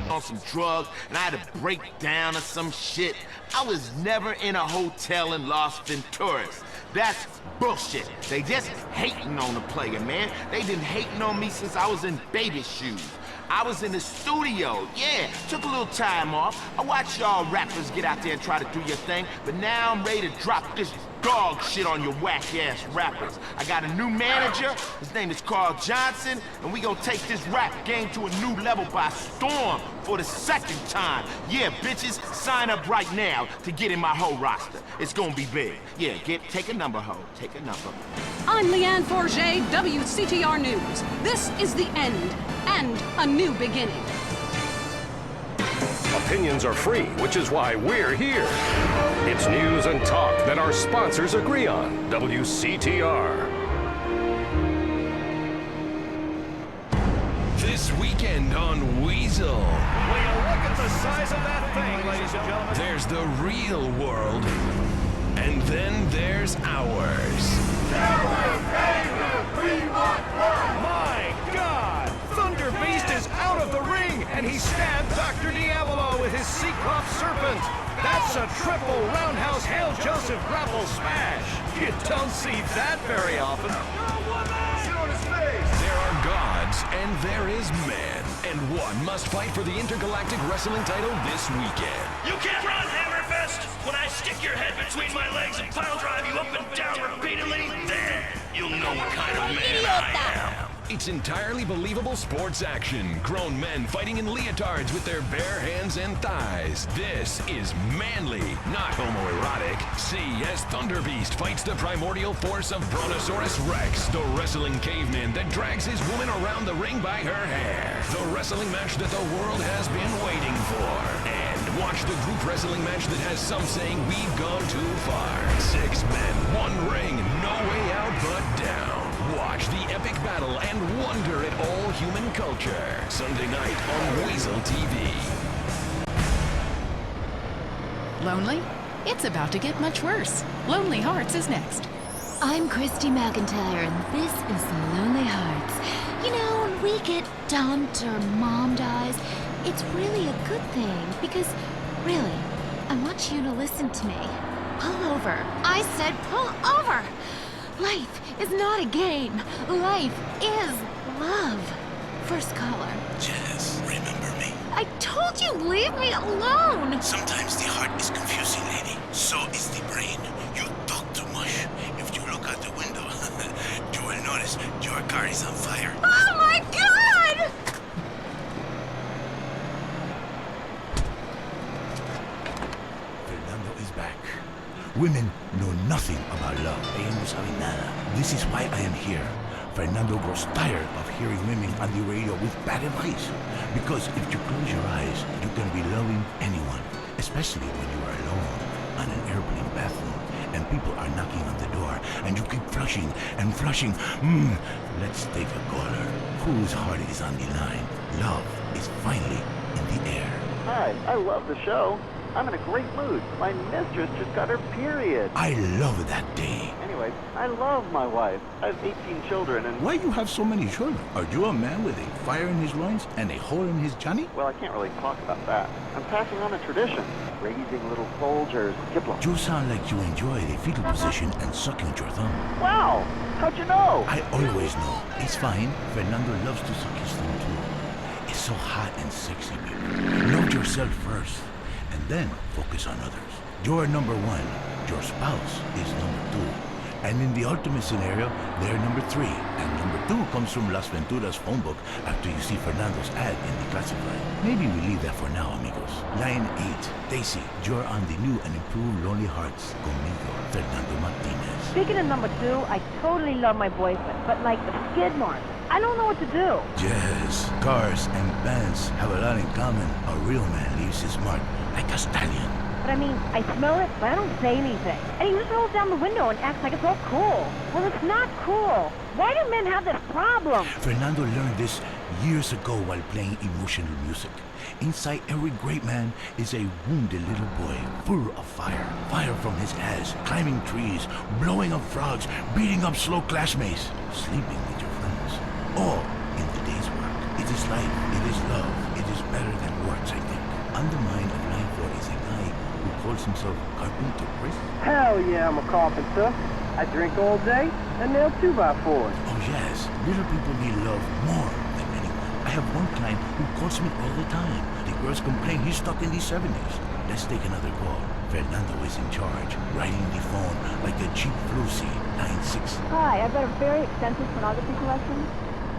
On some drugs, and I had a breakdown or some shit. I was never in a hotel in Las Venturas. That's bullshit. They just hating on the player, man. They been hating on me since I was in baby shoes. I was in the studio, yeah, took a little time off. I watched y'all rappers get out there and try to do your thing, but now I'm ready to drop this dog shit on your whack-ass rappers. I got a new manager, his name is Carl Johnson, and we gonna take this rap game to a new level by storm for the second time. Yeah, bitches, sign up right now to get in my hoe roster. It's gonna be big. Yeah, take a number, hoe, take a number. I'm Leanne Forget, WCTR News. This is the end, and a new beginning. Opinions are free, which is why we're here. It's news and talk that our sponsors agree on. WCTR. This weekend on Weasel. Will you look at the size of that thing, ladies and gentlemen? There's the real world, and then there's ours. My God! Thunder Beast is out of the ring, and he stabbed Dr. Diavolo with his Cyclops serpent. That's a triple roundhouse Hail Joseph grapple smash. You don't see that very often. There are gods, and there is man, and one must fight for the intergalactic wrestling title this weekend. You can't run, Hammerfest! When I stick your head between my legs and pile drive you up and down repeatedly, then you'll know what kind of man I am. It's entirely believable sports action. Grown men fighting in leotards with their bare hands and thighs. This is manly, not homoerotic. See as Thunder Beast fights the primordial force of Brontosaurus Rex, the wrestling caveman that drags his woman around the ring by her hair. The wrestling match that the world has been waiting for. And watch the group wrestling match that has some saying we've gone too far. 6 men, 1 ring, no way out but down. Watch the epic battle and wonder at all human culture. Sunday night on Weasel TV. Lonely? It's about to get much worse. Lonely Hearts is next. I'm Christy McIntyre, and this is The Lonely Hearts. You know, when we get dumped or mom dies, it's really a good thing, because, really, I want you to listen to me. Pull over. I said pull over! Life is not a game. Life is love. First caller. Jess, remember me? I told you, leave me alone! Sometimes the heart is confusing, lady. So is the brain. You talk too much. If you look out the window, you will notice your car is on fire. Oh my God! Fernando is back. Women know nothing about love. Ellos no saben nada. This is why I am here. Fernando grows tired of hearing women on the radio with bad advice. Because if you close your eyes, you can be loving anyone, especially when you are alone on an airplane bathroom and people are knocking on the door and you keep flushing and flushing. Let's take a caller. Whose heart is on the line? Love is finally in the air. Hi, I love the show. I'm in a great mood. My mistress just got her period. I love that day. Anyway, I love my wife. I have 18 children and... Why you have so many children? Are you a man with a fire in his loins and a hole in his Johnny? Well, I can't really talk about that. I'm passing on a tradition. Raising little soldiers. Diplo. You sound like you enjoy the fetal position and sucking at your thumb. Wow! How'd you know? I always know. It's fine. Fernando loves to suck his thumb too. It's so hot and sexy, baby. Love yourself first. And then focus on others. You're number 1. Your spouse is number 2. And in the ultimate scenario, they're number 3. And number 2 comes from Las Venturas phone book after you see Fernando's ad in the classified. Maybe we leave that for now, amigos. Line 8. Daisy, you're on the new and improved Lonely Hearts. Conmigo, Fernando Martinez. Speaking of number 2, I totally love my boyfriend, but like the skid marks. I don't know what to do. Yes, cars and bands have a lot in common. A real man leaves his mark like a stallion. But I mean, I smell it, but I don't say anything. And he just rolls down the window and acts like it's all cool. Well, it's not cool. Why do men have this problem? Fernando learned this years ago while playing emotional music. Inside every great man is a wounded little boy full of fire. Fire from his ass, climbing trees, blowing up frogs, beating up slow classmates, sleeping with your friends. all in the day's work. It is life, it is love, it is better than words, I think. On the mind of 940 is a guy who calls himself Carpenter Chris. Hell yeah, I'm a carpenter. I drink all day and nail 2x4s. Oh yes, little people need love more than anyone. I have one client who calls me all the time. The girls complain he's stuck in the 70s. Let's take another call. Fernando is in charge, riding the phone like a Jeep Lucy 96. Hi, I've got a very extensive pornography collection.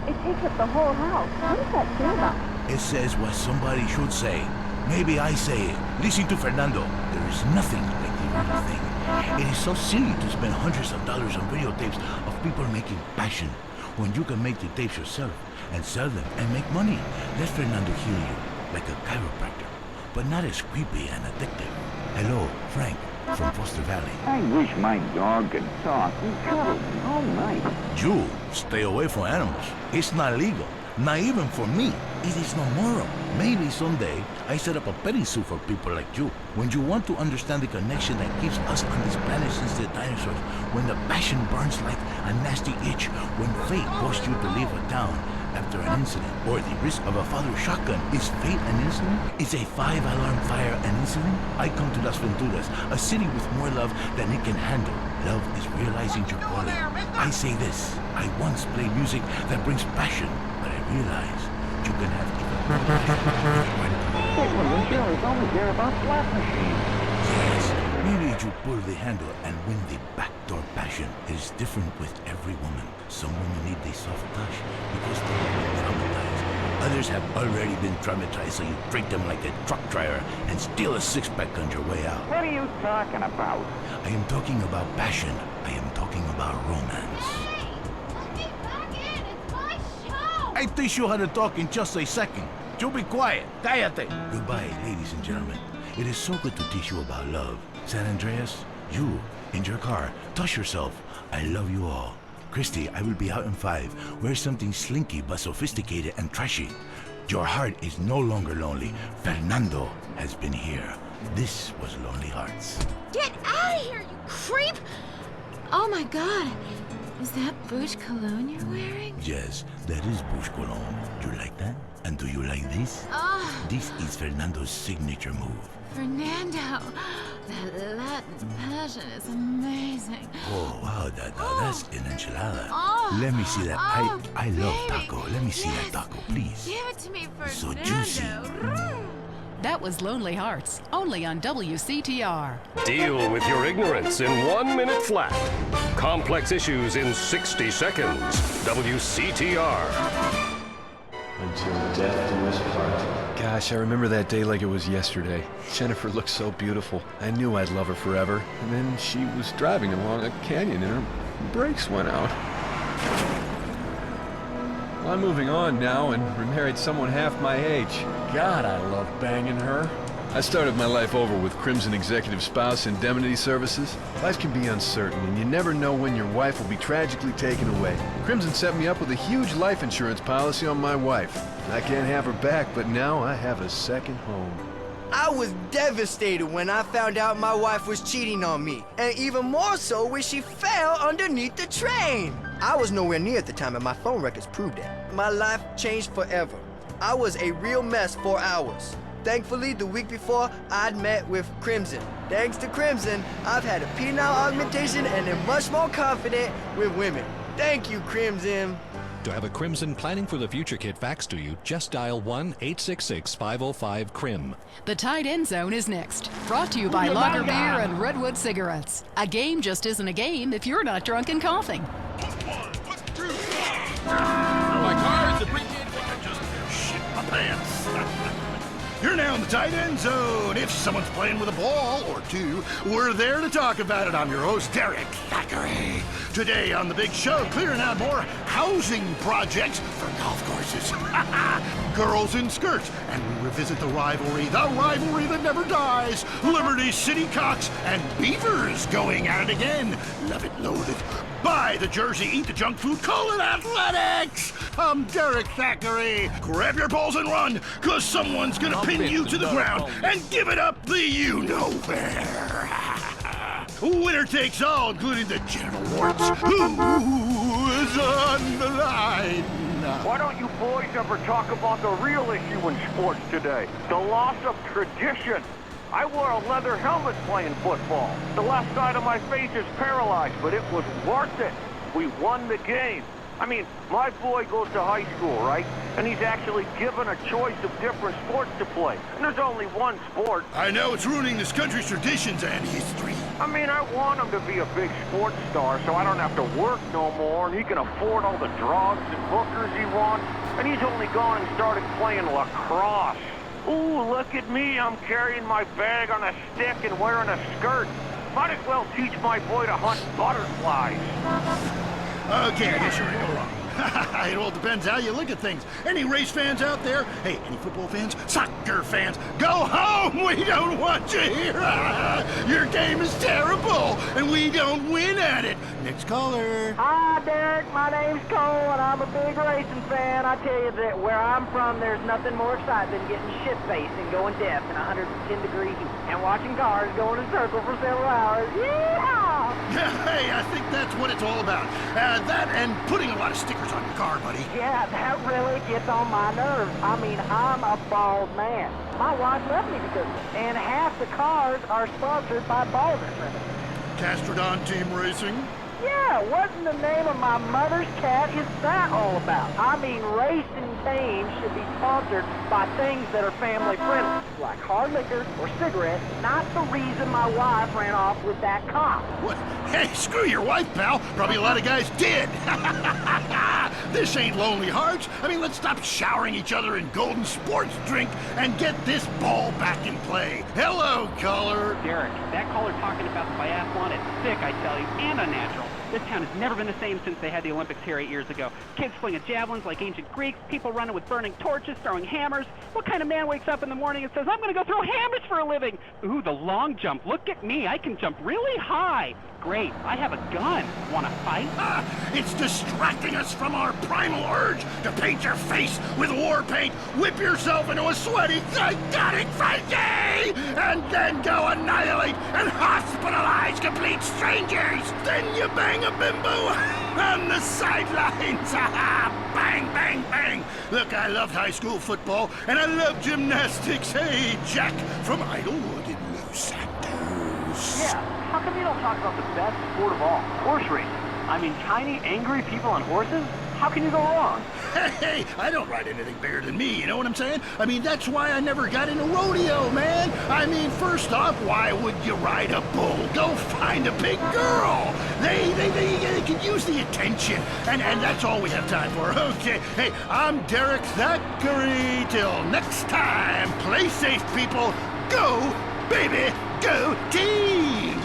It takes up the whole house. What does that say about me? It says what somebody should say. Maybe I say it. Listen to Fernando. There is nothing like the real thing. It is so silly to spend hundreds of dollars on videotapes of people making passion when you can make the tapes yourself and sell them and make money. Let Fernando heal you like a chiropractor, but not as creepy and addictive. Hello, Frank from Foster Valley. I wish my dog could talk. He cuddles me all night. You stay away from animals. It's not legal. Not even for me. It is no moral. Maybe someday I set up a petting zoo for people like you. When you want to understand the connection that keeps us on this planet since the dinosaurs, when the passion burns like a nasty itch, when fate forced you to leave a town after an incident, or the risk of a father shotgun, is fate an incident? Is a 5-alarm fire an incident? I come to Las Venturas, a city with more love than it can handle. Love is realizing your calling. I say this, I once played music that brings passion, but I realize you can have even more passion. This one, the show is only here about slot machines. Yes, maybe you pull the handle and win the backdoor passion. It is different with every woman. Some women need the soft touch because they have been traumatized. Others have already been traumatized, so you treat them like a truck driver and steal a six-pack on your way out. What are you talking about? I am talking about passion. I am talking about romance. I teach you how to talk in just a second. You be quiet. Cállate. Goodbye, ladies and gentlemen. It is so good to teach you about love. San Andreas, you, in your car, touch yourself. I love you all. Christy, I will be out in 5. Wear something slinky but sophisticated and trashy. Your heart is no longer lonely. Fernando has been here. This was Lonely Hearts. Get out of here, you creep! Oh my god. Is that Bush cologne you're wearing? Yes, that is Bush Cologne. Do you like that? And do you like this? Oh, This is Fernando's signature move. Fernando. That Latin passion is amazing. Oh, wow, that's an enchilada. Oh, Let me see that. oh, I love baby. taco. Let me see Yes. that taco, please. Give it to me, So Fernando. juicy. That was Lonely Hearts, only on WCTR. Deal with your ignorance in 1 minute flat. Complex issues in 60 seconds. WCTR. Until death do us part. Gosh, I remember that day like it was yesterday. Jennifer looked so beautiful. I knew I'd love her forever. And then she was driving along a canyon and her brakes went out. Well, I'm moving on now and remarried someone half my age. God, I love banging her. I started my life over with Crimson Executive Spouse Indemnity Services. Life can be uncertain, and you never know when your wife will be tragically taken away. Crimson set me up with a huge life insurance policy on my wife. I can't have her back, but now I have a second home. I was devastated when I found out my wife was cheating on me, and even more so when she fell underneath the train. I was nowhere near at the time, and my phone records proved it. My life changed forever. I was a real mess for hours. Thankfully, the week before, I'd met with Crimson. Thanks to Crimson, I've had a penile augmentation and am much more confident with women. Thank you, Crimson. To have a Crimson Planning for the Future kit faxed to you, just dial 1-866-505-CRIM. The Tight End Zone is next. Brought to you by Lager Beer and Redwood Cigarettes. A game just isn't a game if you're not drunk and coughing. My car's a pre-kid. I just shit my pants. You're now in the tight end zone. If someone's playing with a ball or two, we're there to talk about it. I'm your host, Derek Thackeray. Today on The Big Show, clearing out more housing projects for golf courses. Girls in skirts. And we revisit the rivalry that never dies. Liberty City Cocks and Beavers going at it again. Love it loaded. Buy the jersey, eat the junk food, call it athletics. I'm Derek Thackeray. Grab your balls and run, cause someone's gonna pin you to the ground and give it up the you-know-where. Winner takes all, including the genital warts. Who's on the line? enough. Why don't you boys ever talk about the real issue in sports today? The loss of tradition. I wore a leather helmet playing football. The left side of my face is paralyzed, but it was worth it. We won the game. I mean, my boy goes to high school, right? And he's actually given a choice of different sports to play. And there's only one sport. I know it's ruining this country's traditions and history. I mean, I want him to be a big sports star so I don't have to work no more, and he can afford all the drugs and hookers he wants. And he's only gone and started playing lacrosse. Ooh, look at me. I'm carrying my bag on a stick and wearing a skirt. Might as well teach my boy to hunt butterflies. Okay, I guess you're right. Go wrong. It all depends how you look at things. Any race fans out there? Hey, any football fans? Soccer fans? Go home! We don't want you here! Your game is terrible, and we don't win at it. Next caller. Hi, Derek. My name's Cole, and I'm a big racing fan. I tell you that where I'm from, there's nothing more exciting than getting shit-faced and going deaf in 110-degree heat and watching cars go in a circle for several hours. Yeah! Hey, I think that's what it's all about. That and putting a lot of stickers on your car, buddy. Yeah, that really gets on my nerves. I mean, I'm a bald man. My wife left me because of it. And half the cars are sponsored by baldness. Castrodon Team Racing? Yeah, what in the name of my mother's cat is that all about? I mean, racing teams should be sponsored by things that are family friendly, like hard liquor or cigarettes, not the reason my wife ran off with that cop. What? Hey, screw your wife, pal. Probably a lot of guys did. This ain't Lonely Hearts. I mean, let's stop showering each other in golden sports drink and get this ball back in play. Hello, caller. Derek, that caller talking about the biathlon is sick, I tell you, and unnatural. This town has never been the same since they had the Olympics here 8 years ago. Kids flinging javelins like ancient Greeks, people running with burning torches, throwing hammers. What kind of man wakes up in the morning and says, I'm going to go throw hammers for a living? Ooh, the long jump. Look at me. I can jump really high. Great. I have a gun. Want to fight? It's distracting us from our primal urge to paint your face with war paint, whip yourself into a sweaty, psychotic frenzy, and then go annihilate and hospitalize complete strangers. Then you bang a bimbo on the sidelines. Bang, bang, bang. Look, I loved high school football, and I love gymnastics. Hey, Jack from Idlewood in Los Santos. Yeah. How come you don't talk about the best sport of all, horse racing? I mean, tiny, angry people on horses? How can you go wrong? Hey, I don't ride anything bigger than me, you know what I'm saying? I mean, that's why I never got into rodeo, man. I mean, first off, why would you ride a bull? Go find a big girl. They can use the attention, and that's all we have time for. Okay, hey, I'm Derek Thackeray. Till next time, play safe, people. Go, baby, go team!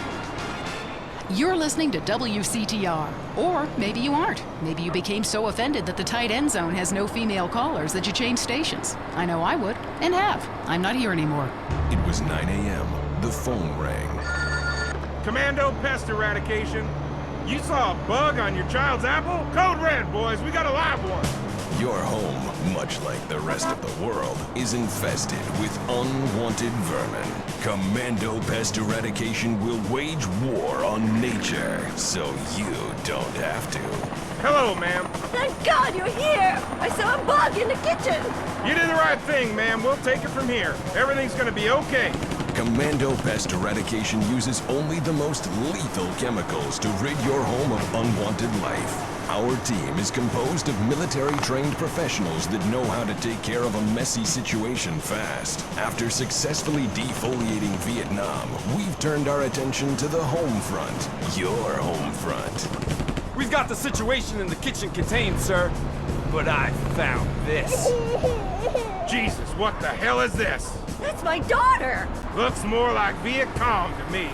You're listening to WCTR. Or maybe you aren't. Maybe you became so offended that the tight end zone has no female callers that you changed stations. I know I would, and have. I'm not here anymore. It was 9 a.m. The phone rang. Commando Pest eradication. You saw a bug on your child's apple? Code red, boys. We got a live one. Your home, much like the rest of the world, is infested with unwanted vermin. Commando Pest Eradication will wage war on nature, so you don't have to. Hello, ma'am. Thank God you're here! I saw a bug in the kitchen! You did the right thing, ma'am. We'll take it from here. Everything's gonna be okay. Commando Pest Eradication uses only the most lethal chemicals to rid your home of unwanted life. Our team is composed of military-trained professionals that know how to take care of a messy situation fast. After successfully defoliating Vietnam, we've turned our attention to the home front. Your home front. We've got the situation in the kitchen contained, sir. But I found this. Jesus, what the hell is this? That's my daughter! Looks more like Viet Cong to me.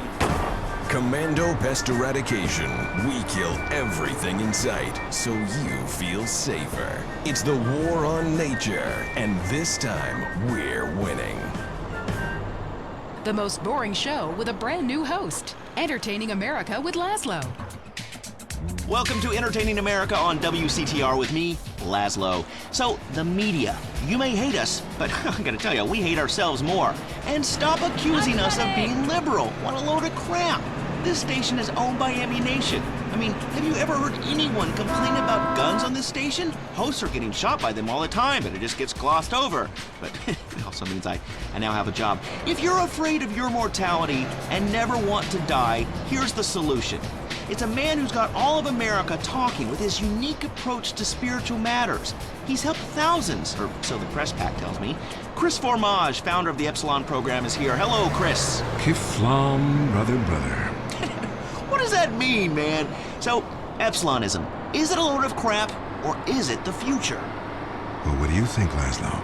Commando Pest Eradication. We kill everything in sight, so you feel safer. It's the war on nature, and this time, we're winning. The most boring show with a brand new host. Entertaining America with Laszlo. Welcome to Entertaining America on WCTR with me, Laszlo. So, the media. You may hate us, but I'm gonna tell you, we hate ourselves more. And stop accusing us of being liberal. What a load of crap. This station is owned by Ammunition. I mean, have you ever heard anyone complain about guns on this station? Hosts are getting shot by them all the time, but it just gets glossed over. But it also means I now have a job. If you're afraid of your mortality and never want to die, here's the solution. It's a man who's got all of America talking with his unique approach to spiritual matters. He's helped thousands, or so the press pack tells me. Chris Formage, founder of the Epsilon program, is here. Hello, Chris. Kiflam, brother. What does that mean, man? So, Epsilonism, is it a load of crap, or is it the future? Well, what do you think, Laszlo?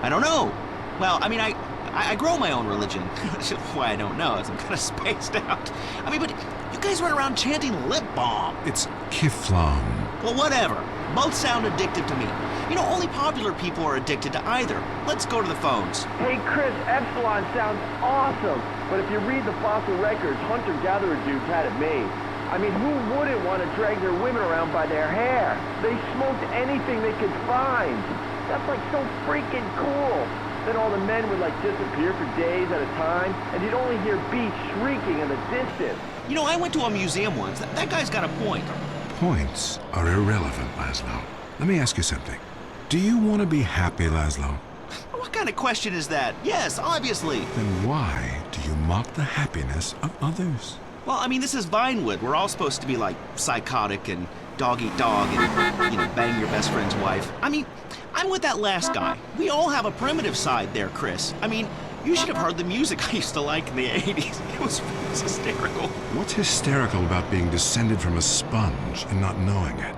I don't know. Well, I mean, I grow my own religion. That's why I don't know, is I'm kind of spaced out. I mean, but you guys run around chanting lip balm. It's Kiflam. Well, whatever. Both sound addictive to me. You know, only popular people are addicted to either. Let's go to the phones. Hey, Chris, Epsilon sounds awesome. But if you read the fossil records, hunter-gatherer dudes had it made. I mean, who wouldn't want to drag their women around by their hair? They smoked anything they could find. That's like so freaking cool. Then all the men would like disappear for days at a time, and you'd only hear beasts shrieking in the distance. You know, I went to a museum once. That guy's got a point. Points are irrelevant, Laszlo. Let me ask you something. Do you want to be happy, Laszlo? What kind of question is that? Yes, obviously. Then why do you mock the happiness of others? Well, I mean, this is Vinewood. We're all supposed to be like psychotic and dog-eat-dog and, you know, bang your best friend's wife. I mean, I'm with that last guy. We all have a primitive side there, Chris. I mean, you should have heard the music I used to like in the 80s. It was hysterical. What's hysterical about being descended from a sponge and not knowing it?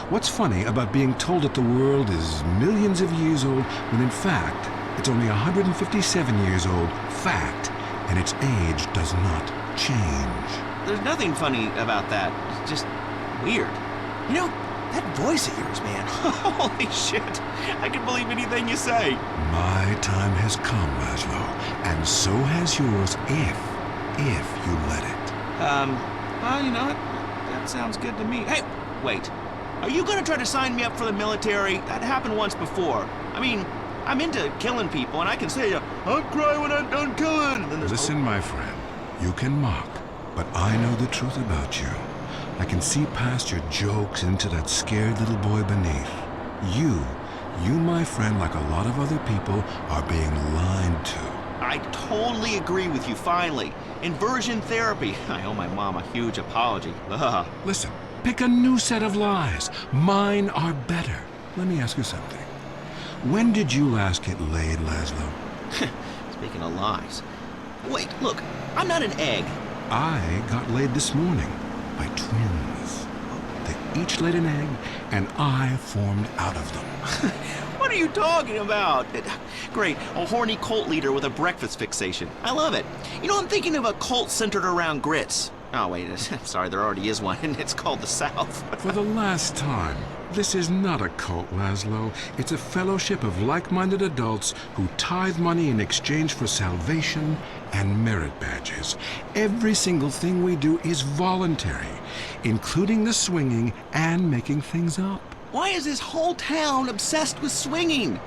What's funny about being told that the world is millions of years old when in fact it's only 157 years old, fact, and its age does not change? There's nothing funny about that. It's just weird. You know, that voice of yours, man. Holy shit. I can believe anything you say. My time has come, Laszlo, and so has yours if you let it. Well, you know what? That sounds good to me. Hey, wait. Are you gonna try to sign me up for the military? That happened once before. I mean, I'm into killing people, and I can say, I'll cry when I'm done killing. And then Listen, my friend, you can mock, but I know the truth about you. I can see past your jokes into that scared little boy beneath. You, my friend, like a lot of other people, are being lied to. I totally agree with you, finally. Inversion therapy. I owe my mom a huge apology. Ugh. Listen, pick a new set of lies. Mine are better. Let me ask you something. When did you last get laid, Laszlo? Speaking of lies. Wait, look, I'm not an egg. I got laid this morning by twins. They each laid an egg, and I formed out of them. What are you talking about? Great, a horny cult leader with a breakfast fixation. I love it. You know, I'm thinking of a cult centered around grits. Oh, wait, sorry, there already is one, and it's called the South. For the last time, this is not a cult, Laszlo. It's a fellowship of like-minded adults who tithe money in exchange for salvation and merit badges. Every single thing we do is voluntary, including the swinging and making things up. Why is this whole town obsessed with swinging?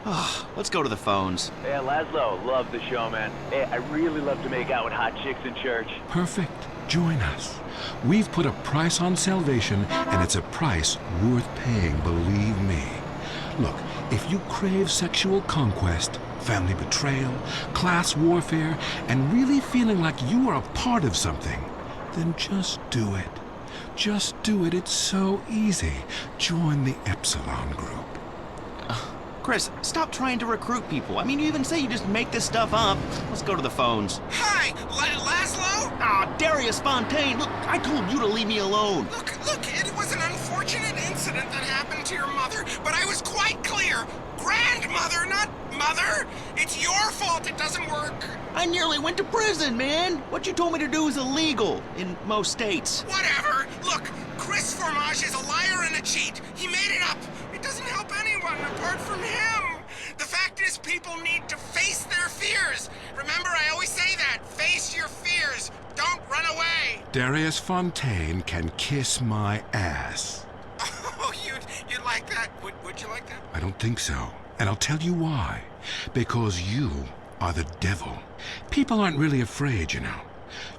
Oh, let's go to the phones. Hey, Laszlo, love the show, man. Hey, I really love to make out with hot chicks in church. Perfect. Join us. We've put a price on salvation, and it's a price worth paying, believe me. Look, if you crave sexual conquest, family betrayal, class warfare, and really feeling like you are a part of something, then just do it. Just do it. It's so easy. Join the Epsilon group. Chris, stop trying to recruit people. I mean, you even say you just make this stuff up. Let's go to the phones. Hi, Laszlo? Ah, Darius Fontaine, look, I told you to leave me alone. Look, it was an unfortunate incident that happened to your mother, but I was quite clear. Grandmother, not mother. It's your fault it doesn't work. I nearly went to prison, man. What you told me to do is illegal in most states. Whatever. Look, Chris Formage is a liar and a cheat. He made it up. It doesn't help anyone apart from him. The fact is, people need to face their fears. Remember, I always say that. Face your fears. Don't run away. Darius Fontaine can kiss my ass. Oh, you'd like that? Would you like that? I don't think so. And I'll tell you why. Because you are the devil. People aren't really afraid, you know.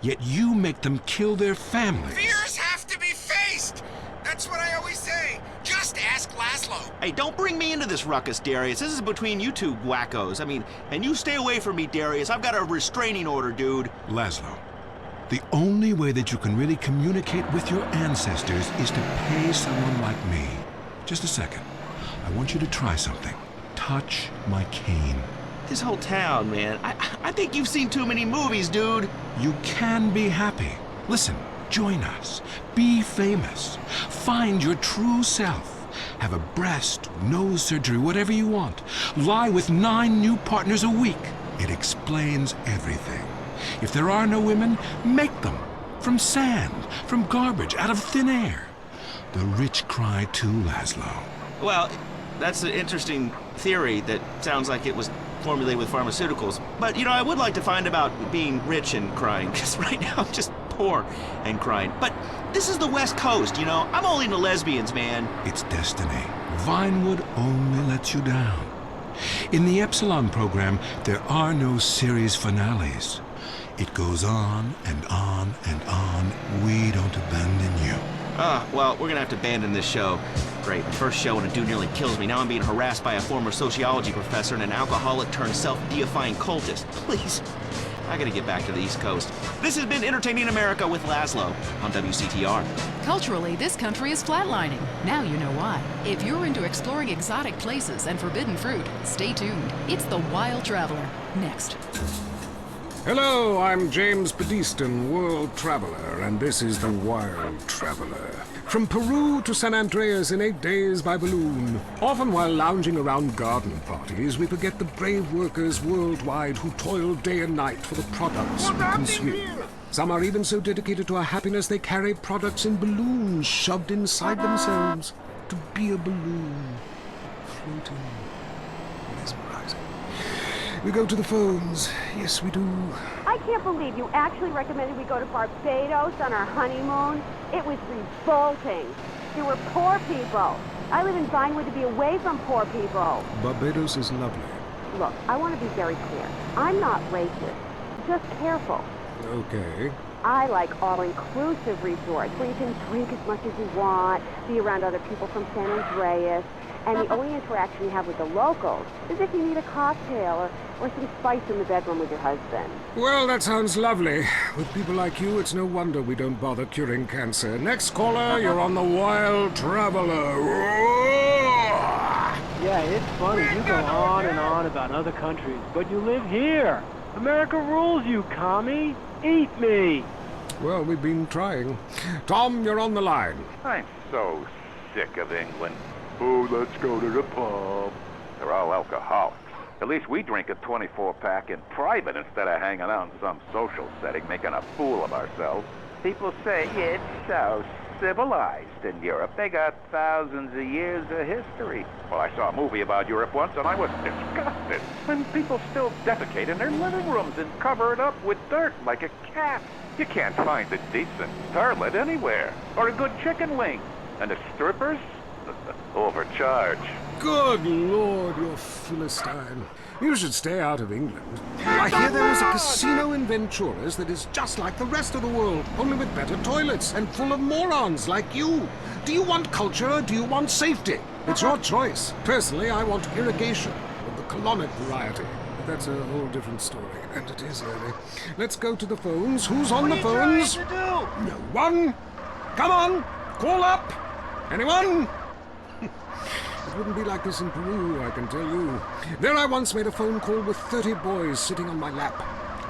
Yet you make them kill their families. Fears have to be Hey, don't bring me into this ruckus, Darius. This is between you two wackos. I mean, and you stay away from me, Darius. I've got a restraining order, dude. Laszlo, the only way that you can really communicate with your ancestors is to pay someone like me. Just a second. I want you to try something. Touch my cane. This whole town, man. I think you've seen too many movies, dude. You can be happy. Listen, join us. Be famous. Find your true self. Have a breast, nose surgery, whatever you want. Lie with 9 new partners a week. It explains everything. If there are no women, make them. From sand, from garbage, out of thin air. The rich cry too, Laszlo. Well, that's an interesting theory that sounds like it was formulated with pharmaceuticals. But, I would like to find about being rich and crying, because right now I'm just poor and crying. But this is the West Coast, I'm only into lesbians, man. It's destiny. Vinewood only lets you down. In the Epsilon program, there are no series finales. It goes on and on and on. We don't abandon you. Well, we're gonna have to abandon this show. Great, the first show and a dude nearly kills me. Now I'm being harassed by a former sociology professor and an alcoholic turned self-deifying cultist. Please, I gotta get back to the East Coast. This has been Entertaining America with Laszlo on WCTR. Culturally, this country is flatlining. Now you know why. If you're into exploring exotic places and forbidden fruit, stay tuned. It's The Wild Traveler. Next. Hello, I'm James Pedeston, world traveler, and this is The Wild Traveler. From Peru to San Andreas in 8 days by balloon. Often while lounging around garden parties, we forget the brave workers worldwide who toil day and night for the products we consume. Some are even so dedicated to our happiness they carry products in balloons shoved inside themselves to be a balloon. Floating. Mesmerizing. We go to the phones. Yes, we do. I can't believe you actually recommended we go to Barbados on our honeymoon. It was revolting. There were poor people. I live in Vinewood to be away from poor people. Barbados is lovely. Look, I want to be very clear. I'm not racist. Just careful. Okay. I like all-inclusive resorts where you can drink as much as you want, be around other people from San Andreas, and the only interaction you have with the locals is if you need a cocktail or some spice in the bedroom with your husband. Well, that sounds lovely. With people like you, it's no wonder we don't bother curing cancer. Next caller, you're on The Wild Traveler. Yeah, it's funny. You go on and on about other countries, but you live here. America rules, you commie. Eat me. Well, we've been trying. Tom, you're on the line. I'm so sick of England. Oh, let's go to the pub. They're all alcoholics. At least we drink a 24-pack in private instead of hanging out in some social setting making a fool of ourselves. People say it's so civilized in Europe. They got thousands of years of history. Well, I saw a movie about Europe once and I was disgusted. When people still defecate in their living rooms and cover it up with dirt like a cat. You can't find a decent starlet anywhere. Or a good chicken wing. And the strippers? Overcharge. Good Lord, you're Philistine. You should stay out of England. I hear there is a casino in Ventura's that is just like the rest of the world, only with better toilets and full of morons like you. Do you want culture or do you want safety? It's your choice. Personally, I want irrigation of the colonic variety. But that's a whole different story, and it is early. Let's go to the phones. Who's on the phones? What are you trying to do? No one. Come on, call up. Anyone? It wouldn't be like this in Peru, I can tell you. There I once made a phone call with 30 boys sitting on my lap.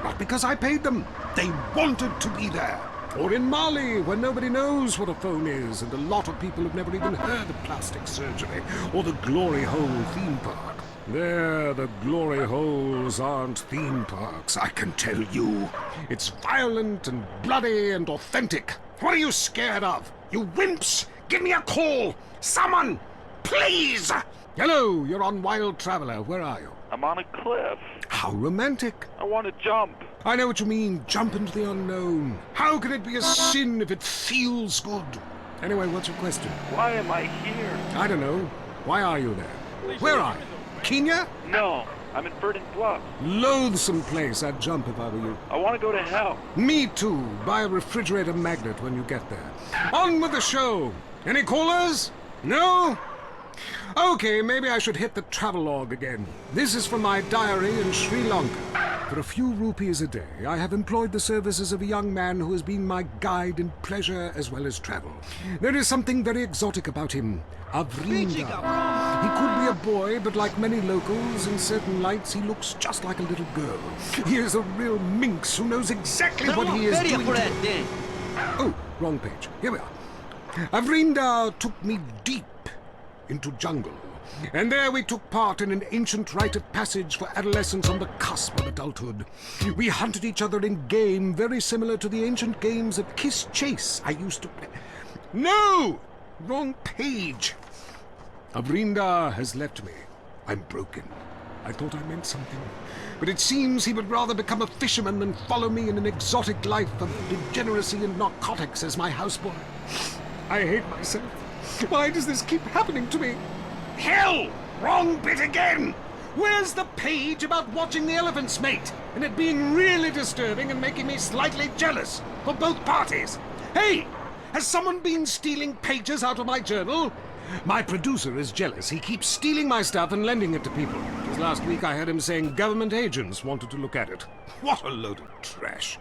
Not because I paid them. They wanted to be there. Or in Mali, where nobody knows what a phone is, and a lot of people have never even heard of plastic surgery or the Glory Hole theme park. There, the glory holes aren't theme parks, I can tell you. It's violent and bloody and authentic. What are you scared of? You wimps! Give me a call! Someone! Please! Hello, you're on Wild Traveler. Where are you? I'm on a cliff. How romantic. I want to jump. I know what you mean. Jump into the unknown. How can it be a sin if it feels good? Anyway, what's your question? Why am I here? I don't know. Why are you there? Where are you? Kenya? No, I'm in Verdant Bluff. Loathsome place. I'd jump if I were you. I want to go to hell. Me too. Buy a refrigerator magnet when you get there. On with the show. Any callers? No? Okay, maybe I should hit the travelogue again. This is from my diary in Sri Lanka. For a few rupees a day, I have employed the services of a young man who has been my guide in pleasure as well as travel. There is something very exotic about him. Avrinda. He could be a boy, but like many locals, in certain lights he looks just like a little girl. He is a real minx who knows exactly what he is doing. Oh, wrong page. Here we are. Avrinda took me deep into jungle, and there we took part in an ancient rite of passage for adolescents on the cusp of adulthood. We hunted each other in game very similar to the ancient games of Kiss Chase I used to play. No! Wrong page. Avrinda has left me. I'm broken. I thought I meant something. But it seems he would rather become a fisherman than follow me in an exotic life of degeneracy and narcotics as my houseboy. I hate myself. Why does this keep happening to me? Hell! Wrong bit again! Where's the page about watching the elephants mate, and it being really disturbing and making me slightly jealous for both parties? Hey! Has someone been stealing pages out of my journal? My producer is jealous. He keeps stealing my stuff and lending it to people. Just last week I heard him saying government agents wanted to look at it. What a load of trash.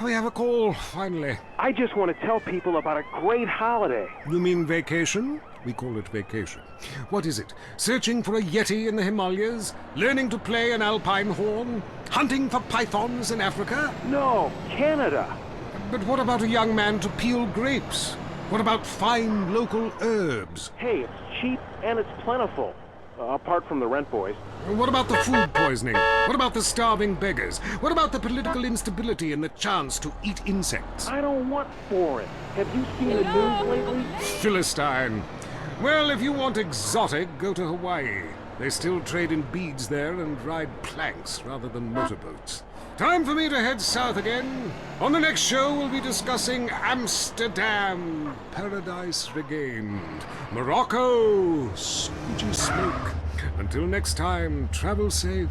We have a call, finally. I just want to tell people about a great holiday. You mean vacation? We call it vacation. What is it? Searching for a yeti in the Himalayas? Learning to play an alpine horn? Hunting for pythons in Africa? No, Canada. But what about a young man to peel grapes? What about fine local herbs? Hey, it's cheap and it's plentiful. Apart from the rent boys. What about the food poisoning? What about the starving beggars? What about the political instability and the chance to eat insects? I don't want foreign. Have you seen the news lately? Philistine. Well, if you want exotic, go to Hawaii. They still trade in beads there and ride planks rather than motorboats. Time for me to head south again. On the next show, we'll be discussing Amsterdam, Paradise Regained, Morocco, Squidgy Smoke. Until next time, travel safe.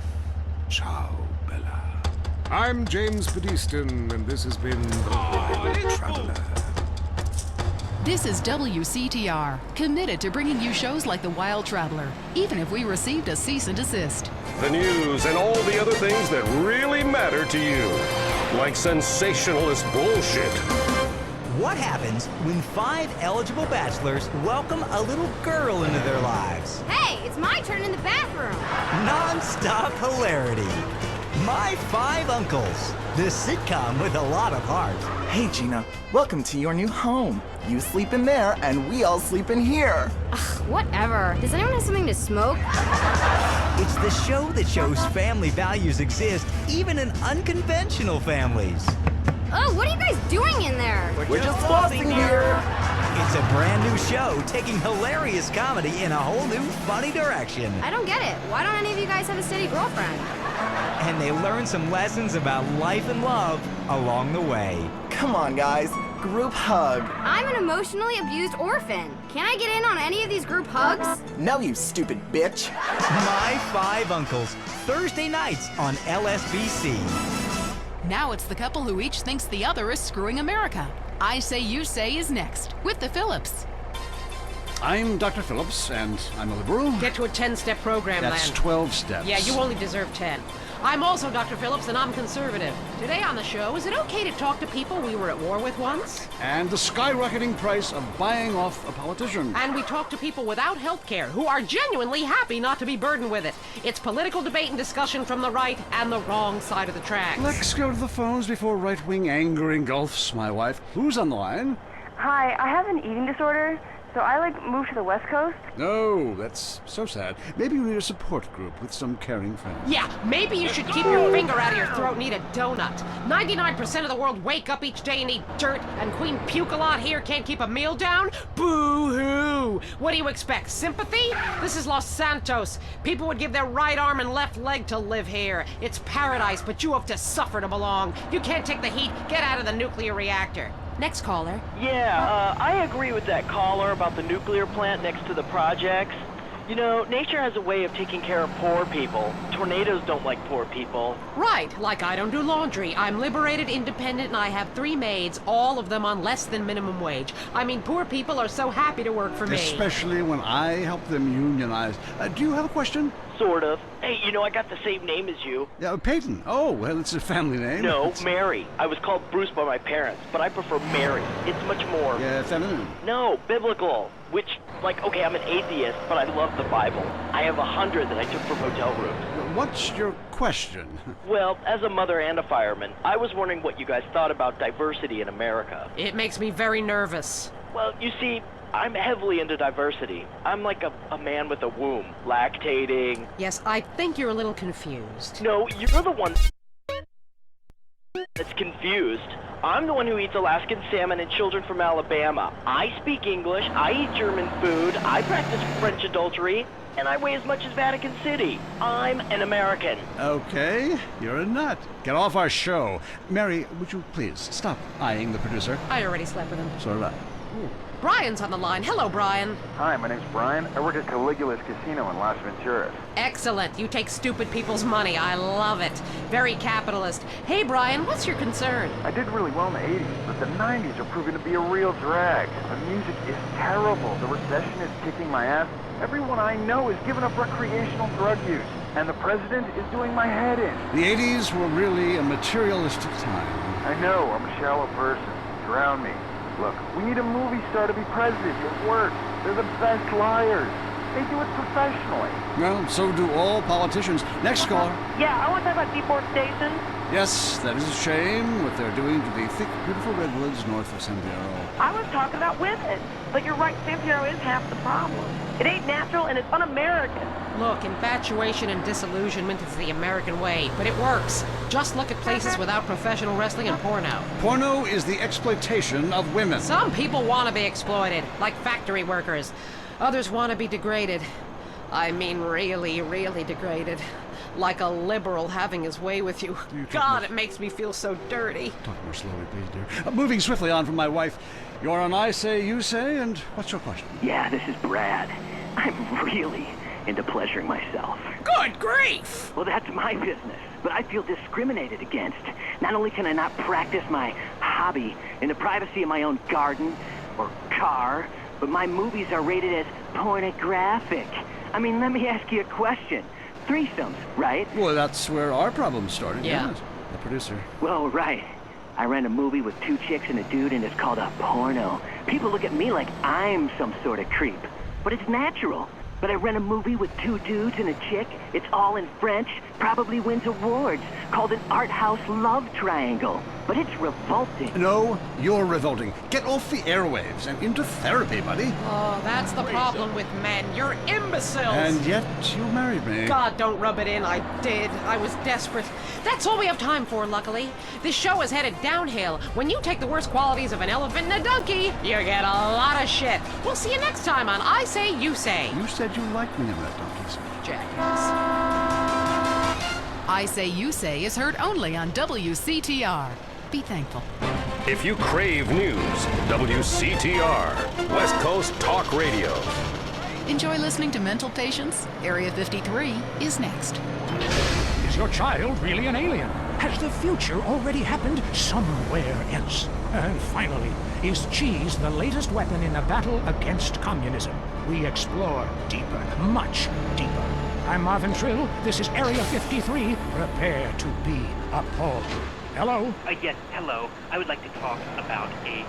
Ciao, Bella. I'm James Pedeston, and this has been The Traveler. This is WCTR, committed to bringing you shows like The Wild Traveler, even if we received a cease and desist. The news and all the other things that really matter to you, like sensationalist bullshit. What happens when 5 eligible bachelors welcome a little girl into their lives? Hey, it's my turn in the bathroom. Non-stop hilarity. My 5 Uncles, the sitcom with a lot of heart. Hey, Gina, welcome to your new home. You sleep in there, and we all sleep in here. Ugh, whatever. Does anyone have something to smoke? It's the show that shows family values exist, even in unconventional families. Oh, what are you guys doing in there? We're just flossing here. It's a brand new show taking hilarious comedy in a whole new funny direction. I don't get it. Why don't any of you guys have a steady girlfriend? And they learn some lessons about life and love along the way. Come on, guys. Group hug. I'm an emotionally abused orphan. Can I get in on any of these group hugs? No, you stupid bitch. My 5 Uncles, Thursday nights on LSBC. Now it's the couple who each thinks the other is screwing America. I Say You Say is next, with the Phillips. I'm Dr. Phillips, and I'm a liberal. Get to a 10-step program, That's Len. 12 steps. Yeah, you only deserve 10. I'm also Dr. Phillips, and I'm conservative. Today on the show, is it okay to talk to people we were at war with once? And the skyrocketing price of buying off a politician. And we talk to people without health care who are genuinely happy not to be burdened with it. It's political debate and discussion from the right and the wrong side of the tracks. Let's go to the phones before right-wing anger engulfs my wife. Who's on the line? Hi, I have an eating disorder, so I, moved to the West Coast. No, that's so sad. Maybe you need a support group with some caring friends. Yeah, maybe you should keep your finger out of your throat and eat a donut. 99% of the world wake up each day and eat dirt, and Queen Puke-a-Lot here can't keep a meal down? Boo-hoo! What do you expect, sympathy? This is Los Santos. People would give their right arm and left leg to live here. It's paradise, but you have to suffer to belong. You can't take the heat. Get out of the nuclear reactor. Next caller. Yeah, I agree with that caller about the nuclear plant next to the projects. You know, nature has a way of taking care of poor people. Tornadoes don't like poor people. Right, like I don't do laundry. I'm liberated, independent, and I have 3 maids, all of them on less than minimum wage. I mean, poor people are so happy to work for me. Especially when I help them unionize. Do you have a question? Sort of. Hey, you know, I got the same name as you. Yeah, Peyton. Oh, well, it's a family name. No, Mary. I was called Bruce by my parents, but I prefer Mary. It's much more... Yeah, feminine. No, biblical. Which, like, okay, I'm an atheist, but I love the Bible. I have 100 that I took from hotel rooms. What's your question? Well, as a mother and a fireman, I was wondering what you guys thought about diversity in America. It makes me very nervous. Well, you see, I'm heavily into diversity. I'm like a man with a womb, lactating. Yes, I think you're a little confused. No, you're the one that's confused. I'm the one who eats Alaskan salmon and children from Alabama. I speak English, I eat German food, I practice French adultery, and I weigh as much as Vatican City. I'm an American. Okay, you're a nut. Get off our show. Mary, would you please stop eyeing the producer? I already slept with him. So did I. Ooh. Brian's on the line. Hello, Brian. Hi, my name's Brian. I work at Caligula's Casino in Las Venturas. Excellent. You take stupid people's money. I love it. Very capitalist. Hey, Brian, what's your concern? I did really well in the 80s, but the 90s are proving to be a real drag. The music is terrible. The recession is kicking my ass. Everyone I know is giving up recreational drug use. And the president is doing my head in. The 80s were really a materialistic time. I know. I'm a shallow person. Drown me. Look, we need a movie star to be president. It works. They're the best liars. They do it professionally. Well, so do all politicians. Next caller. Yeah, I want to talk about deforestation. Yes, that is a shame, what they're doing to the thick, beautiful redwoods north of San Diego. I was talking about women. But you're right, San Diego is half the problem. It ain't natural and it's un-American. Look, infatuation and disillusionment is the American way, but it works. Just look at places without professional wrestling and porno. Porno is the exploitation of women. Some people want to be exploited, like factory workers. Others want to be degraded. I mean really, really degraded. Like a liberal having his way with you. God, it makes me feel so dirty. Talk more slowly, please, dear. Moving swiftly on from my wife. You're on I Say, You Say, and what's your question? Yeah, this is Brad. I'm really into pleasuring myself. Good grief! Well, that's my business, but I feel discriminated against. Not only can I not practice my hobby in the privacy of my own garden or car, but my movies are rated as pornographic. I mean, let me ask you a question. Threesomes, right? Well, that's where our problem started. Yeah. Yes. The producer. Well, right. I ran a movie with 2 chicks and a dude, and it's called a porno. People look at me like I'm some sort of creep, but it's natural. But I ran a movie with 2 dudes and a chick. It's all in French. Probably wins awards. Called an art house love triangle. But it's revolting. No, you're revolting. Get off the airwaves and into therapy, buddy. Oh, that's the problem with men. You're imbeciles. And yet you married me. God, don't rub it in. I did. I was desperate. That's all we have time for, luckily. This show is headed downhill. When you take the worst qualities of an elephant and a donkey, you get a lot of shit. We'll see you next time on I Say, You Say. You said you liked me in that donkey's. Jackass. I Say, You Say is heard only on WCTR. Be thankful. If you crave news, WCTR, West Coast Talk Radio. Enjoy listening to Mental Patients? Area 53 is next. Is your child really an alien? Has the future already happened somewhere else? And finally, is cheese the latest weapon in the battle against communism? We explore deeper, much deeper. I'm Marvin Trill. This is Area 53. Prepare to be appalled. Hello? Yes, hello. I would like to talk about a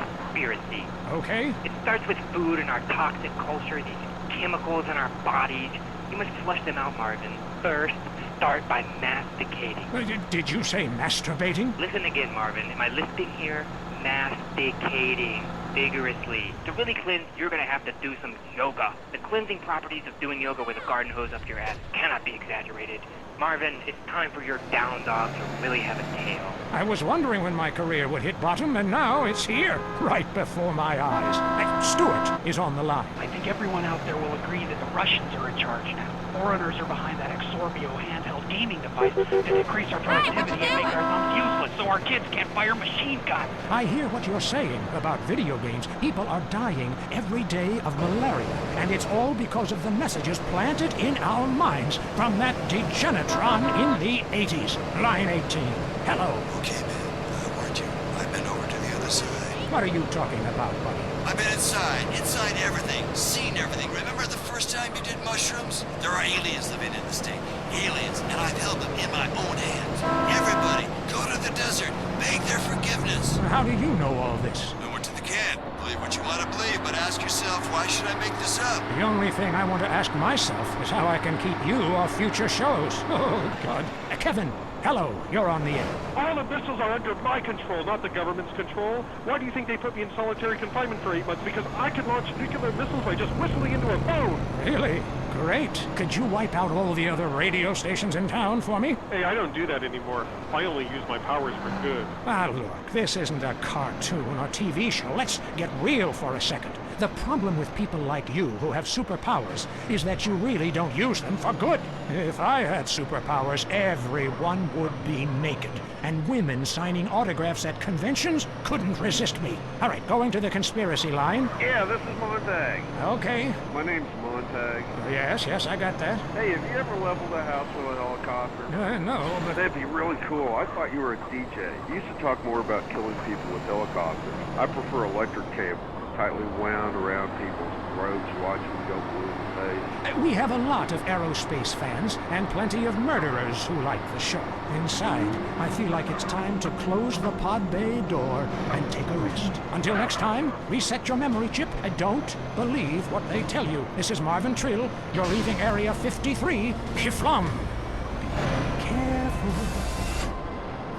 conspiracy. Okay. It starts with food and our toxic culture, these chemicals in our bodies. You must flush them out, Marvin. First, start by masticating. Did you say masturbating? Listen again, Marvin. Am I listening here? Masticating vigorously. To really cleanse, you're going to have to do some yoga. The cleansing properties of doing yoga with a garden hose up your ass cannot be exaggerated. Marvin, it's time for your down dog to really have a tail. I was wondering when my career would hit bottom, and now it's here, right before my eyes. Stuart is on the line. I think everyone out there will agree that the Russians are in charge now. Foreigners are behind that Exorbio handheld scheming device to decrease our productivity and make our thumbs useless so our kids can't fire machine guns. I hear what you're saying about video games. People are dying every day of malaria, and it's all because of the messages planted in our minds from that degenitron in the 80s. Line 18. Hello. Okay, man. I warned you. I've been over to the other side. What are you talking about, buddy? I've been inside everything, seen everything. Remember the first time you did mushrooms? There are aliens living in the state. Aliens, and I've held them in my own hands. Everybody, go to the desert, beg their forgiveness. How do you know all this? I went to the camp. Believe what you want to believe, but ask yourself, why should I make this up? The only thing I want to ask myself is how I can keep you off future shows. Oh, God. Kevin, hello. You're on the air. All the missiles are under my control, not the government's control. Why do you think they put me in solitary confinement for 8 months? Because I could launch nuclear missiles by just whistling into a phone. Really? Great. Could you wipe out all the other radio stations in town for me? Hey, I don't do that anymore. I only use my powers for good. Ah, look, this isn't a cartoon or TV show. Let's get real for a second. The problem with people like you who have superpowers is that you really don't use them for good. If I had superpowers, everyone would be naked. And women signing autographs at conventions couldn't resist me. All right, going to the conspiracy line. Yeah, this is Montag. Okay. My name's Montag. Yes, I got that. Hey, have you ever leveled a house with a helicopter? No, but... That'd be really cool. I thought you were a DJ. You used to talk more about killing people with helicopters. I prefer electric cable, tightly wound around people's throats, watching them go blue in the face. We have a lot of aerospace fans and plenty of murderers who like the show. Inside, I feel like it's time to close the pod bay door and take a rest. Until next time, reset your memory chip and don't believe what they tell you. This is Marvin Trill. You're leaving Area 53. Shiflum. Be careful.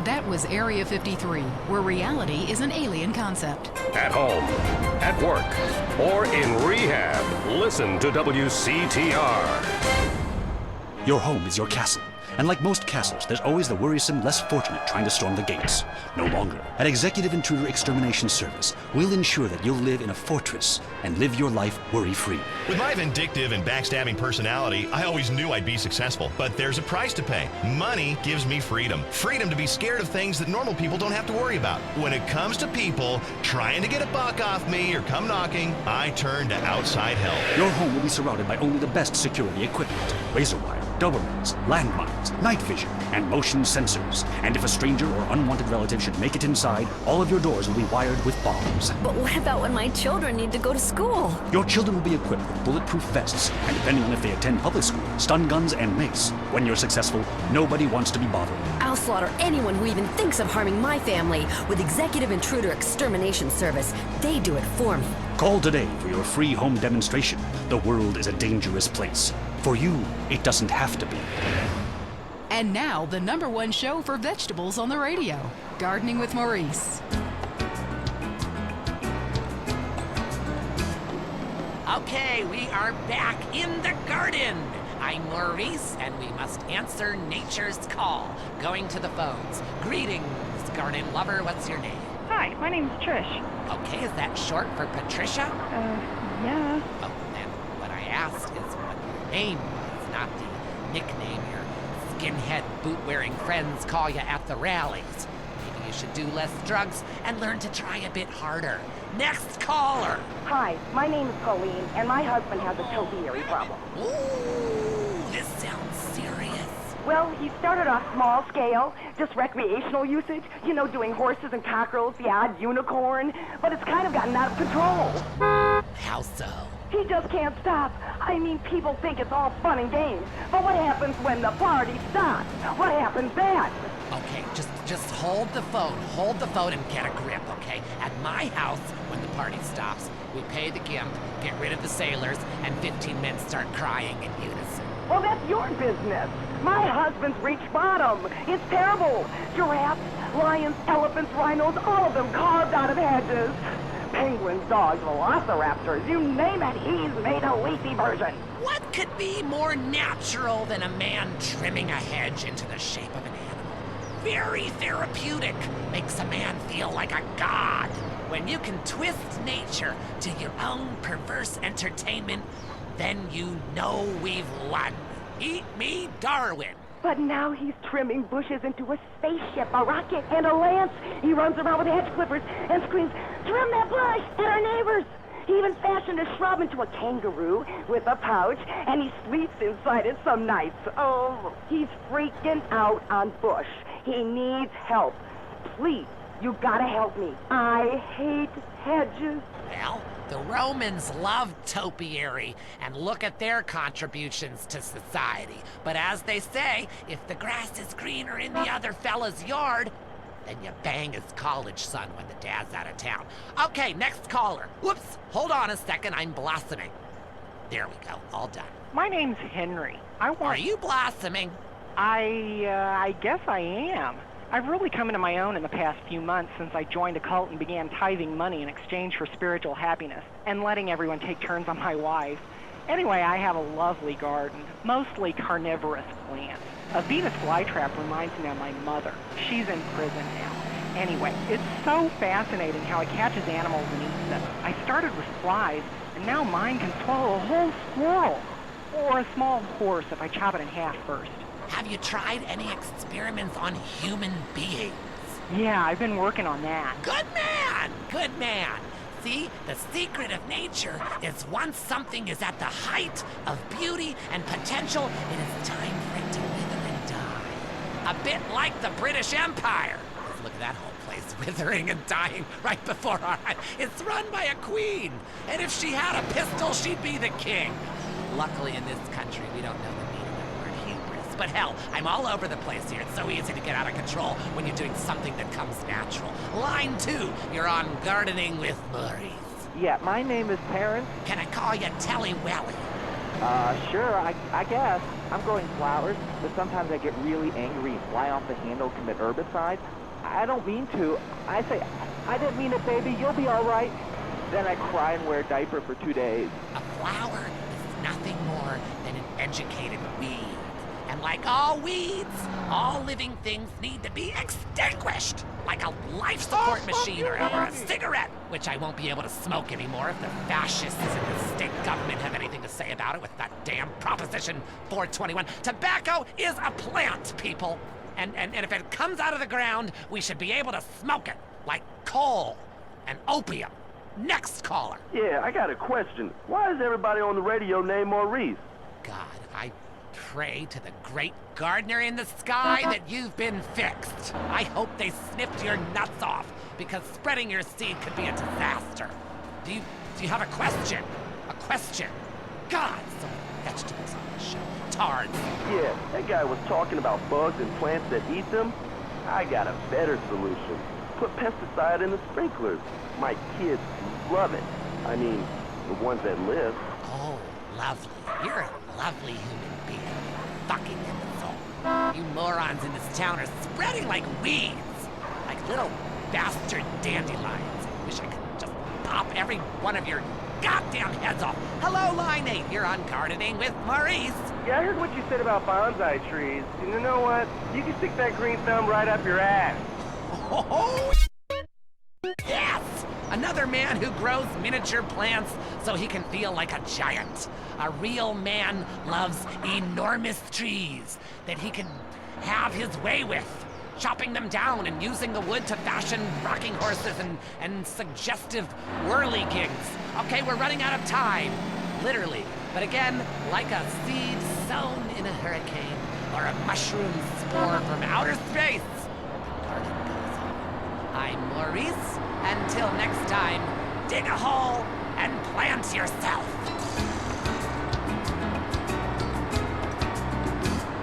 That was Area 53, where reality is an alien concept. At home, at work, or in rehab, listen to WCTR. Your home is your castle. And like most castles, there's always the worrisome, less fortunate trying to storm the gates. No longer. At Executive Intruder Extermination Service, we'll ensure that you'll live in a fortress and live your life worry-free. With my vindictive and backstabbing personality, I always knew I'd be successful. But there's a price to pay. Money gives me freedom. Freedom to be scared of things that normal people don't have to worry about. When it comes to people trying to get a buck off me or come knocking, I turn to outside help. Your home will be surrounded by only the best security equipment. Razor wire, Dobermans, landmines, night vision, and motion sensors. And if a stranger or unwanted relative should make it inside, all of your doors will be wired with bombs. But what about when my children need to go to school? Your children will be equipped with bulletproof vests, and depending on if they attend public school, stun guns and mace. When you're successful, nobody wants to be bothered. I'll slaughter anyone who even thinks of harming my family with Executive Intruder Extermination Service. They do it for me. Call today for your free home demonstration. The world is a dangerous place. For you, it doesn't have to be. And now, the #1 show for vegetables on the radio, Gardening with Maurice. Okay, we are back in the garden. I'm Maurice, and we must answer nature's call. Going to the phones. Greetings, garden lover. What's your name? Hi, my name's Trish. Okay, is that short for Patricia? Yeah. Oh, then what I asked is what your name was, not the nickname your skinhead boot-wearing friends call you at the rallies. Maybe you should do less drugs and learn to try a bit harder. Next caller. Hi, my name is Colleen, and my husband has a topiary problem. Ooh, this sounds serious. Well, he started off small scale, just recreational usage, you know, doing horses and cockerels, the odd unicorn, but it's kind of gotten out of control. How so? He just can't stop. I mean, people think it's all fun and games, but what happens when the party stops? What happens then? Okay, just hold the phone and get a grip, okay? At my house, when the party stops, we pay the gimp, get rid of the sailors, and 15 men start crying in unison. Well, that's your business. My husband's reached bottom. It's terrible. Giraffes, lions, elephants, rhinos, all of them carved out of hedges. Penguins, dogs, velociraptors, you name it, he's made a leafy version. What could be more natural than a man trimming a hedge into the shape of an animal? Very therapeutic. Makes a man feel like a god. When you can twist nature to your own perverse entertainment, then you know we've won. Eat me, Darwin. But now he's trimming bushes into a spaceship, a rocket, and a lance. He runs around with hedge clippers and screams, "Trim that bush!" at our neighbors. He even fashioned a shrub into a kangaroo with a pouch, and he sleeps inside it some nights. Oh, he's freaking out on Bush. He needs help. Please, you gotta help me. I hate hedges. Well, the Romans loved topiary, and look at their contributions to society. But as they say, if the grass is greener in the other fella's yard, then you bang his college son when the dad's out of town. Okay, next caller. Whoops, hold on a second, I'm blossoming. There we go, all done. My name's Henry. Are you blossoming? I guess I am. I've really come into my own in the past few months since I joined a cult and began tithing money in exchange for spiritual happiness and letting everyone take turns on my wife. Anyway, I have a lovely garden, mostly carnivorous plants. A Venus flytrap reminds me of my mother. She's in prison now. Anyway, it's so fascinating how it catches animals and eats them. I started with flies, and now mine can swallow a whole squirrel. Or a small horse if I chop it in half first. Have you tried any experiments on human beings? Yeah, I've been working on that. Good man! Good man! See, the secret of nature is once something is at the height of beauty and potential, it is time for it to wither and die. A bit like the British Empire. Look at that whole place withering and dying right before our eyes. It's run by a queen, and if she had a pistol, she'd be the king. Luckily in this country, we don't know the meaning of the word hubris. But hell, I'm all over the place here. It's so easy to get out of control when you're doing something that comes natural. Line 2, you're on Gardening with Maurice. Yeah, my name is Terrence. Can I call you Telly Welly? Sure, I guess. I'm growing flowers, but sometimes I get really angry and fly off the handle, commit herbicide. I don't mean to. I say, I didn't mean it, baby. You'll be all right. Then I cry and wear a diaper for 2 days. A flower is nothing more than an educated weed. And like all weeds, all living things need to be extinguished. Like a life support machine or a cigarette, which I won't be able to smoke anymore if the fascists in the state government have anything to say about it with that damn Proposition 421. Tobacco is a plant, people. And if it comes out of the ground, we should be able to smoke it, like coal and opium. Next caller. Yeah, I got a question. Why is everybody on the radio named Maurice? God, I pray to the great gardener in the sky that you've been fixed. I hope they sniffed your nuts off, because spreading your seed could be a disaster. Do you have a question? A question? God, so many vegetables on the show. Tards. Yeah, that guy was talking about bugs and plants that eat them. I got a better solution. Put pesticide in the sprinklers. My kids love it. I mean, the ones that live. Oh, lovely. You're a lovely human being. Fucking imbecile. You morons in this town are spreading like weeds. Like little bastard dandelions. I wish I could just pop every one of your goddamn heads off. Hello, Line 8. You're on Gardening with Maurice. Yeah, I heard what you said about bonsai trees. And you know what? You can stick that green thumb right up your ass. Oh, yes! Another man who grows miniature plants so he can feel like a giant. A real man loves enormous trees that he can have his way with, chopping them down and using the wood to fashion rocking horses and suggestive whirligigs. Okay, we're running out of time, literally. But again, like a seed sown in a hurricane or a mushroom spore from outer space, the garden goes on. I'm Maurice. Until next time, dig a hole and plant yourself.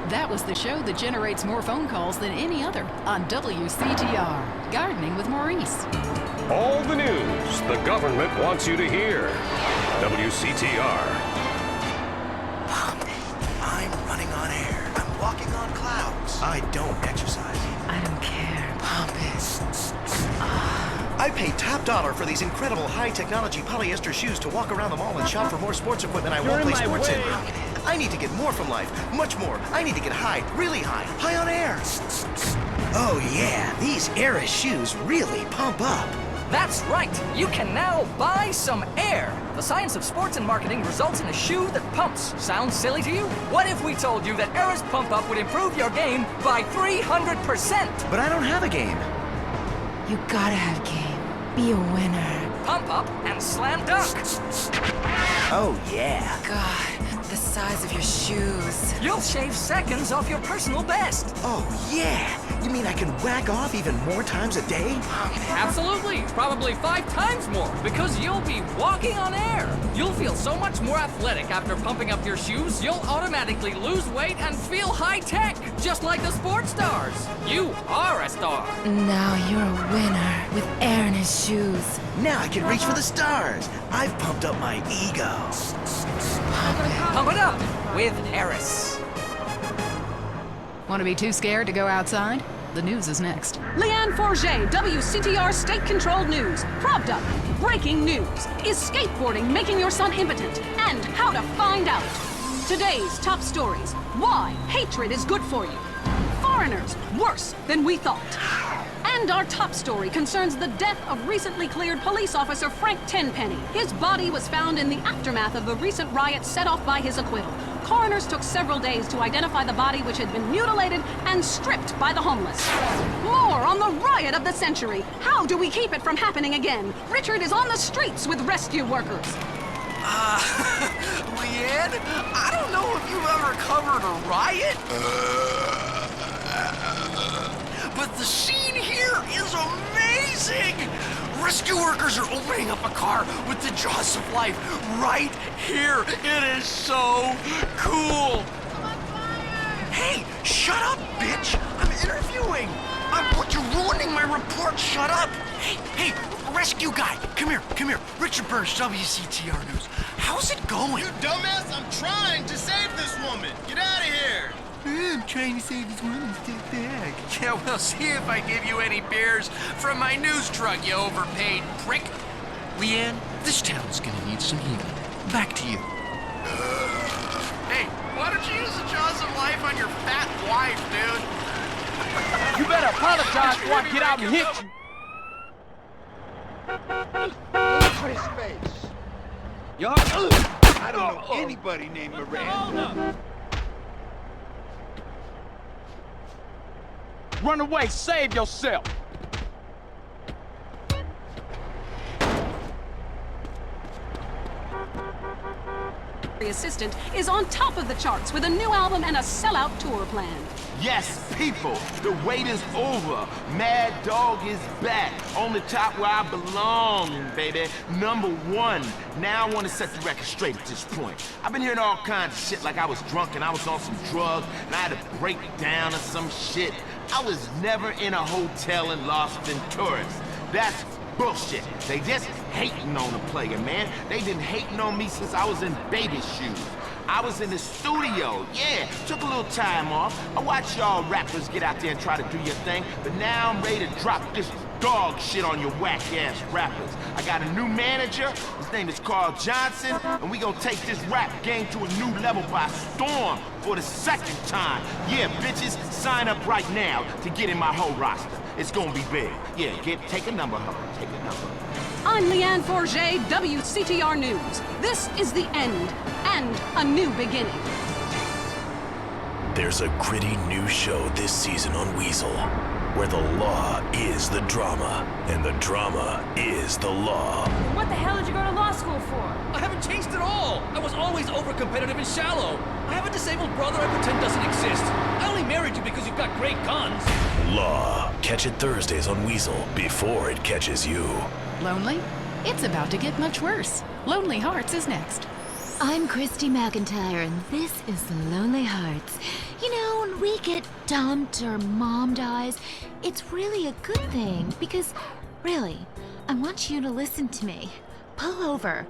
That was the show that generates more phone calls than any other on WCTR. Gardening with Maurice. All the news the government wants you to hear. WCTR. I'm running on air. I'm walking on clouds. I don't exercise. I don't care. Pompous. I pay top dollar for these incredible high-technology polyester shoes to walk around the mall and shop for more sports equipment I won't play sports in. I need to get more from life. Much more. I need to get high. Really high. High on air. Oh yeah, these Era shoes really pump up. That's right! You can now buy some air! The science of sports and marketing results in a shoe that pumps. Sounds silly to you? What if we told you that Era's Pump Up would improve your game by 300%? But I don't have a game. You gotta have game. Be a winner. Pump Up and Slam Dunk! Oh yeah. God, the size of your shoes. You'll shave seconds off your personal best! Oh yeah! You mean I can whack off even more times a day? Absolutely! Probably 5 times more, because you'll be walking on air! You'll feel so much more athletic after pumping up your shoes, you'll automatically lose weight and feel high-tech! Just like the sports stars! You are a star! Now you're a winner with air in his shoes. Now I can reach for the stars! I've pumped up my ego. Pump it up with Eris. Want to be too scared to go outside? The news is next. Leanne Forget, WCTR state-controlled news. Propped up. Breaking news. Is skateboarding making your son impotent? And how to find out. Today's top stories. Why hatred is good for you. Foreigners, worse than we thought. And our top story concerns the death of recently cleared police officer Frank Tenpenny. His body was found in the aftermath of the recent riot set off by his acquittal. Coroners took several days to identify the body, which had been mutilated and stripped by the homeless. More on the riot of the century. How do we keep it from happening again? Richard is on the streets with rescue workers. Leanne, I don't know if you've ever covered a riot, but the scene here is amazing! Rescue workers are opening up a car with the jaws of life right here. It is so cool. Hey, shut up, bitch! I'm interviewing. You're ruining my report. Shut up. Hey, rescue guy, come here. Richard Burns, WCTR News. How's it going? You dumbass! I'm trying to save this woman. Get out of here. I'm trying to save this woman. Step back. Yeah, well, see if I give you any beers from my news truck, you overpaid prick. Leanne, this town's gonna need some healing. Back to you. Hey, why don't you use the jaws of life on your fat wife, dude? You better apologize before I get out and hit you. Put his face. Yup. I don't know anybody named Miranda. Run away, save yourself. The assistant is on top of the charts with a new album and a sellout tour plan. Yes, people, the wait is over. Mad Dog is back, on the top where I belong, baby. #1. Now I want to set the record straight at this point. I've been hearing all kinds of shit like I was drunk and I was on some drugs and I had a breakdown or some shit. I was never in a hotel in Las Venturas. That's bullshit. They just hating on the player, man. They been hating on me since I was in baby shoes. I was in the studio, yeah, took a little time off. I watched y'all rappers get out there and try to do your thing, but now I'm ready to drop this dog shit on your whack-ass rappers. I got a new manager, his name is Carl Johnson, and we gonna take this rap game to a new level by storm for the second time. Yeah, bitches, sign up right now to get in my whole roster. It's gonna be big. Yeah, take a number, ho. Take a number. I'm Leanne Forget, WCTR News. This is the end and a new beginning. There's a gritty new show this season on Weasel, where the law is the drama, and the drama is the law. What the hell did you go to law school for? I haven't changed at all. I was always overcompetitive and shallow. I have a disabled brother I pretend doesn't exist. I only married you because you've got great guns. Law. Catch it Thursdays on Weasel before it catches you. Lonely? It's about to get much worse. Lonely Hearts is next. I'm Christy McIntyre, and this is Lonely Hearts. You know, when we get dumped or mom dies, it's really a good thing, because, really, I want you to listen to me. Pull over.